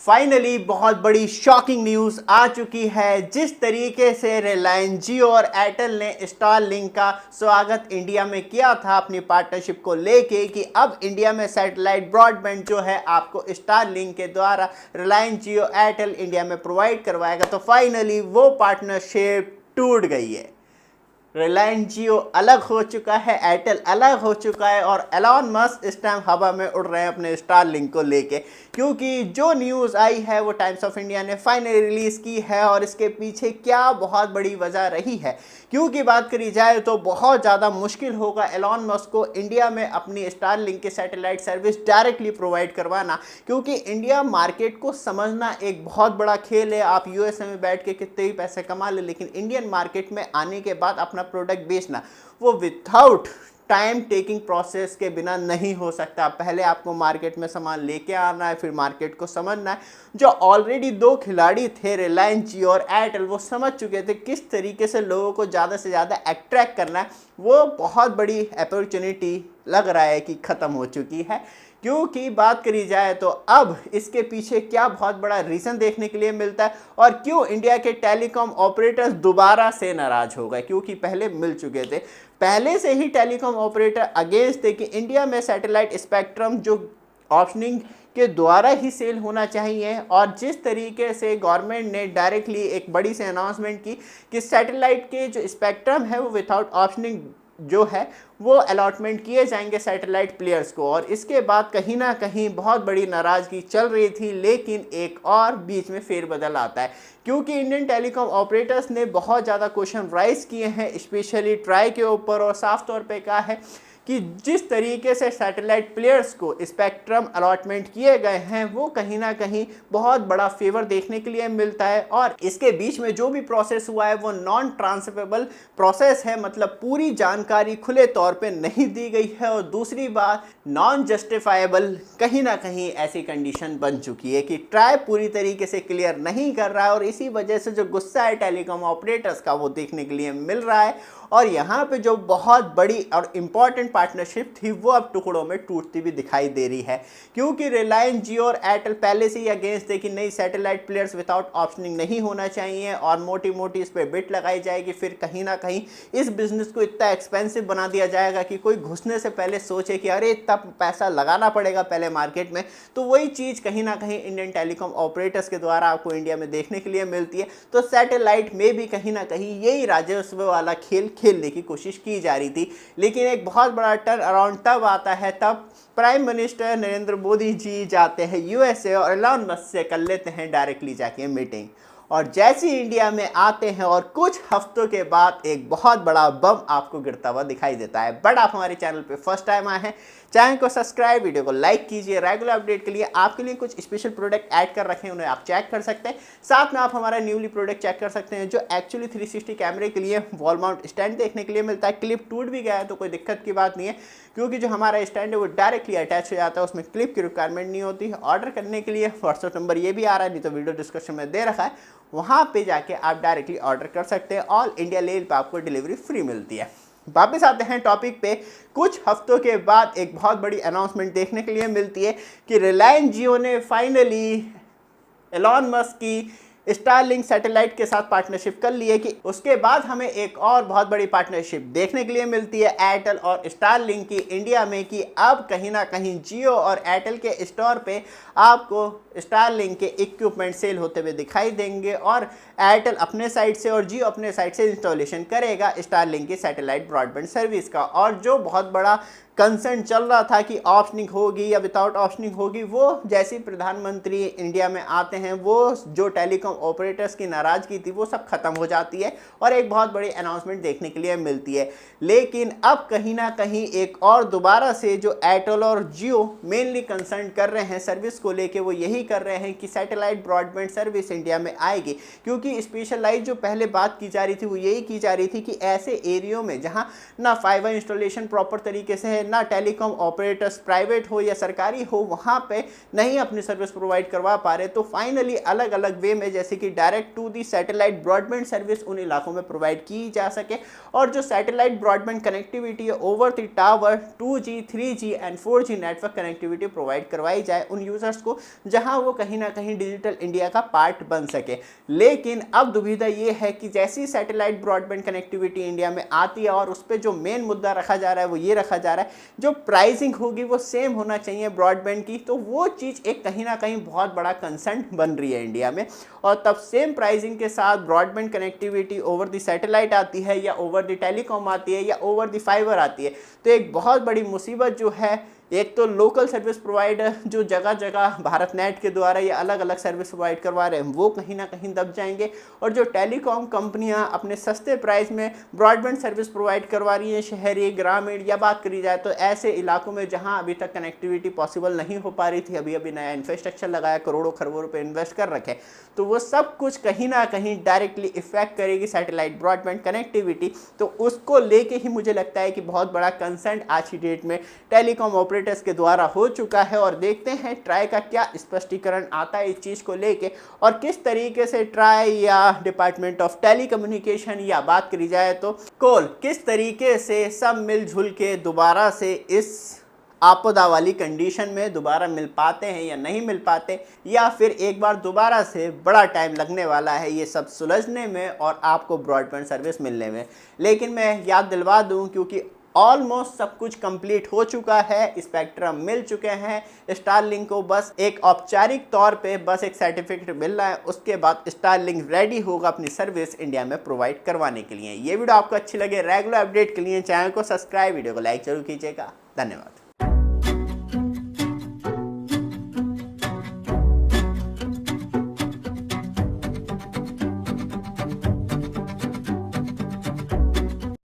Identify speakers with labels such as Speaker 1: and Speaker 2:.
Speaker 1: Finally बहुत बड़ी shocking news आ चुकी है। जिस तरीके से रिलायंस जियो और एयरटेल ने स्टारलिंक का स्वागत इंडिया में किया था अपनी पार्टनरशिप को लेके कि अब इंडिया में सैटेलाइट ब्रॉडबैंड जो है आपको स्टारलिंक के द्वारा रिलायंस जियो एयरटेल इंडिया में प्रोवाइड करवाएगा, तो फाइनली वो पार्टनरशिप टूट गई है। रिलायंस जियो अलग हो चुका है, एयरटेल अलग हो चुका है और एलॉन मस्क इस टाइम हवा में उड़ रहे हैं अपने स्टारलिंक को लेके, क्योंकि जो न्यूज़ आई है वो टाइम्स ऑफ इंडिया ने फाइनली रिलीज़ की है। और इसके पीछे क्या बहुत बड़ी वजह रही है, क्योंकि बात करी जाए तो बहुत ज़्यादा मुश्किल होगा एलॉन मस्क को इंडिया में अपनी स्टारलिंक की सैटेलाइट सर्विस डायरेक्टली प्रोवाइड करवाना, क्योंकि इंडिया मार्केट को समझना एक बहुत बड़ा खेल है। आप यूएसए में बैठ के कितने भी पैसे कमा ले, लेकिन इंडियन मार्केट में आने के बाद अपना प्रोडक्ट बेचना वो विदाउट टाइम टेकिंग प्रोसेस के बिना नहीं हो सकता। पहले आपको मार्केट में सामान लेके आना है, फिर मार्केट को समझना है। जो ऑलरेडी दो खिलाड़ी थे रिलायंस जियो और एयरटेल, वो समझ चुके थे किस तरीके से लोगों को ज़्यादा से ज़्यादा अट्रैक्ट करना है। वो बहुत बड़ी अपॉर्चुनिटी लग रहा है कि ख़त्म हो चुकी है, क्योंकि बात करी जाए तो अब इसके पीछे क्या बहुत बड़ा रीज़न देखने के लिए मिलता है और क्यों इंडिया के टेलीकॉम ऑपरेटर्स दोबारा से नाराज़ हो गए, क्योंकि पहले मिल चुके थे। पहले से ही टेलीकॉम ऑपरेटर अगेंस्ट थे कि इंडिया में सैटेलाइट स्पेक्ट्रम जो ऑप्शनिंग के द्वारा ही सेल होना चाहिए। और जिस तरीके से गवर्नमेंट ने डायरेक्टली एक बड़ी सी अनाउंसमेंट की कि सैटेलाइट के जो स्पेक्ट्रम है वो विदाउट ऑप्शनिंग जो है वो अलॉटमेंट किए जाएंगे सैटेलाइट प्लेयर्स को, और इसके बाद कहीं ना कहीं बहुत बड़ी नाराज़गी चल रही थी। लेकिन एक और बीच में फेरबदल आता है, क्योंकि इंडियन टेलीकॉम ऑपरेटर्स ने बहुत ज़्यादा क्वेश्चन राइज किए हैं, स्पेशली ट्राई के ऊपर, और साफ तौर पे कहा है कि जिस तरीके से सैटेलाइट प्लेयर्स को स्पेक्ट्रम अलॉटमेंट किए गए हैं वो कहीं ना कहीं बहुत बड़ा फेवर देखने के लिए मिलता है। और इसके बीच में जो भी प्रोसेस हुआ है वो नॉन ट्रांसफरेबल प्रोसेस है, मतलब पूरी जानकारी खुले तौर पे नहीं दी गई है। और दूसरी बात, नॉन जस्टिफाइबल कहीं ना कहीं ऐसी कंडीशन बन चुकी है कि ट्राई पूरी तरीके से क्लियर नहीं कर रहा है, और इसी वजह से जो गुस्सा है टेलीकॉम ऑपरेटर्स का वो देखने के लिए मिल रहा है। और यहाँ पे जो बहुत बड़ी और इम्पॉर्टेंट पार्टनरशिप थी वो अब टुकड़ों में टूटती भी दिखाई दे रही है, क्योंकि रिलायंस जियो और एयरटेल पहले से ही अगेंस्ट थे कि नई सैटेलाइट प्लेयर्स विदाउट ऑप्शनिंग नहीं होना चाहिए, और मोटी मोटी इस पर बिट लगाई जाएगी। फिर कहीं ना कहीं इस बिजनेस को इतना एक्सपेंसिव बना दिया जाएगा कि कोई घुसने से पहले सोचे कि अरे इतना पैसा लगाना पड़ेगा पहले मार्केट में। तो वही चीज़ कहीं ना कहीं इंडियन टेलीकॉम ऑपरेटर्स के द्वारा आपको इंडिया में देखने के लिए मिलती है। तो सैटेलाइट में भी कहीं ना कहीं यही राजस्व वाला खेल खेलने की कोशिश की जा रही थी। लेकिन एक बहुत बड़ा टर्न अराउंड तब आता है, तब प्राइम मिनिस्टर नरेंद्र मोदी जी जाते हैं यूएसए और एलॉन मस्क से कर लेते हैं डायरेक्टली जाके मीटिंग। और जैसे ही इंडिया में आते हैं और कुछ हफ्तों के बाद एक बहुत बड़ा बम आपको गिरता हुआ दिखाई देता है। बट आप हमारे चैनल पे फर्स्ट टाइम आए हैं, चैनल को सब्सक्राइब, वीडियो को लाइक कीजिए। रेगुलर अपडेट के लिए आपके लिए कुछ स्पेशल प्रोडक्ट ऐड कर रखे हैं, उन्हें आप चेक कर सकते हैं। साथ में आप हमारा न्यूली प्रोडक्ट चेक कर सकते हैं जो एक्चुअली 360 कैमरे के लिए वॉल माउंट स्टैंड देखने के लिए मिलता है। क्लिप टूट भी गया है तो कोई दिक्कत की बात नहीं है, क्योंकि जो हमारा स्टैंड है वो डायरेक्टली अटैच हो जाता है, उसमें क्लिप की रिक्वायरमेंट नहीं होती। ऑर्डर करने के लिए व्हाट्सएप नंबर ये भी आ रहा है, नहीं तो वीडियो डिस्क्रिप्शन में दे रखा है, वहाँ पे जाके आप डायरेक्टली ऑर्डर कर सकते हैं। ऑल इंडिया लेवल पे आपको डिलीवरी फ्री मिलती है। वापस आते हैं टॉपिक पे। कुछ हफ्तों के बाद एक बहुत बड़ी अनाउंसमेंट देखने के लिए मिलती है कि रिलायंस जियो ने फाइनली एलॉन मस्क की स्टारलिंक सैटेलाइट के साथ पार्टनरशिप कर ली है। कि उसके बाद हमें एक और बहुत बड़ी पार्टनरशिप देखने के लिए मिलती है एयरटेल और स्टारलिंक की इंडिया में, कि अब कहीं ना कहीं जियो और एयरटेल के स्टोर पे आपको स्टारलिंक के इक्विपमेंट सेल होते हुए दिखाई देंगे, और एयरटेल अपने साइड से और जियो अपने साइड से इंस्टॉलेशन करेगा स्टारलिंक की सैटेलाइट ब्रॉडबैंड सर्विस का। और जो बहुत बड़ा कंसर्न चल रहा था कि ऑप्शनिंग होगी या विदाउट ऑप्शनिंग होगी, वो जैसे प्रधानमंत्री इंडिया में आते हैं वो जो टेलीकॉम ऑपरेटर्स की नाराज़गी थी वो सब खत्म हो जाती है और एक बहुत बड़ी अनाउंसमेंट देखने के लिए मिलती है। लेकिन अब कहीं ना कहीं एक और दोबारा से जो एयरटेल और जियो मेनली कंसर्न कर रहे हैं सर्विस को लेके, वो यही कर रहे हैं कि सैटेलाइट ब्रॉडबैंड सर्विस इंडिया में आएगी। क्योंकि स्पेशलाइज जो पहले बात की जा रही थी वो यही की जा रही थी कि ऐसे एरियो में जहाँ ना फाइबर इंस्टॉलेशन प्रॉपर तरीके से है, है ना टेलीकॉम ऑपरेटर्स प्राइवेट हो या सरकारी हो वहाँ पे नहीं अपनी सर्विस प्रोवाइड करवा पा रहे, तो फाइनली अलग अलग वे में जैसे कि direct to the satellite broadband service उन इलाकों में प्रोवाइड की जा सके, और जो सैटेलाइट ब्रॉडबैंड कनेक्टिविटी है over the tower 2G 3G and 4G network connectivity provide करवाई जाए उन यूजर्स को, जहां वो कहीं ना कहीं डिजिटल इंडिया का पार्ट बन सके। लेकिन अब दुविधा ये है कि जैसी सैटेलाइट ब्रॉडबैंड कनेक्टिविटी इंडिया में आती है और उस पर जो मेन मुद्दा रखा जा रहा है वो ये रखा जा रहा है जो प्राइसिंग होगी वो सेम होना चाहिए ब्रॉडबैंड की, तो वो चीज़ एक कहीं ना कहीं बहुत बड़ा कंसर्न बन रही है इंडिया में। और तब सेम प्राइसिंग के साथ broadband connectivity over the satellite आती है या ओवर द टेलीकॉम आती है या ओवर द फाइबर आती है, तो एक बहुत बड़ी मुसीबत जो है, एक तो लोकल सर्विस प्रोवाइडर जो जगह जगह भारत नेट के द्वारा या अलग अलग सर्विस प्रोवाइड करवा रहे हैं वो कहीं ना कहीं दब जाएंगे, और जो टेलीकॉम कंपनियां अपने सस्ते प्राइस में ब्रॉडबैंड सर्विस प्रोवाइड करवा रही हैं शहरी ग्रामीण या बात करी जाए तो ऐसे इलाकों में जहां अभी तक कनेक्टिविटी पॉसिबल नहीं हो पा रही थी, अभी अभी नया इंफ्रास्ट्रक्चर लगाया, करोड़ों खरबों रुपये इन्वेस्ट कर रखे, तो वो सब कुछ कहीं ना कहीं डायरेक्टली इफेक्ट करेगी सैटेलाइट ब्रॉडबैंड कनेक्टिविटी। तो उसको लेके ही मुझे लगता है कि बहुत बड़ा कंसर्न आज की डेट में टेलीकॉम ऑपरेटर्स के द्वारा हो चुका है, और देखते हैं ट्राई का क्या स्पष्टीकरण आता है इस चीज़ को लेके, और किस तरीके से ट्राई या डिपार्टमेंट ऑफ टेलीकम्युनिकेशन या बात करी जाए तो कोल किस तरीके से सब मिलजुल के दोबारा से इस आपदा वाली कंडीशन में दोबारा मिल पाते हैं या नहीं मिल पाते, या फिर एक बार दोबारा से बड़ा टाइम लगने वाला है ये सब सुलझने में और आपको ब्रॉडबैंड सर्विस मिलने में। लेकिन मैं याद दिलवा दूं क्योंकि ऑलमोस्ट सब कुछ कंप्लीट हो चुका है, स्पेक्ट्रम मिल चुके हैं, स्टारलिंक को बस एक औपचारिक तौर पे बस एक सर्टिफिकेट मिल रहा है, उसके बाद स्टारलिंक रेडी होगा अपनी सर्विस इंडिया में प्रोवाइड करवाने के लिए। ये वीडियो आपको अच्छी लगे, रेगुलर अपडेट के लिए चैनल को सब्सक्राइब, वीडियो को लाइक जरूर कीजिएगा। धन्यवाद।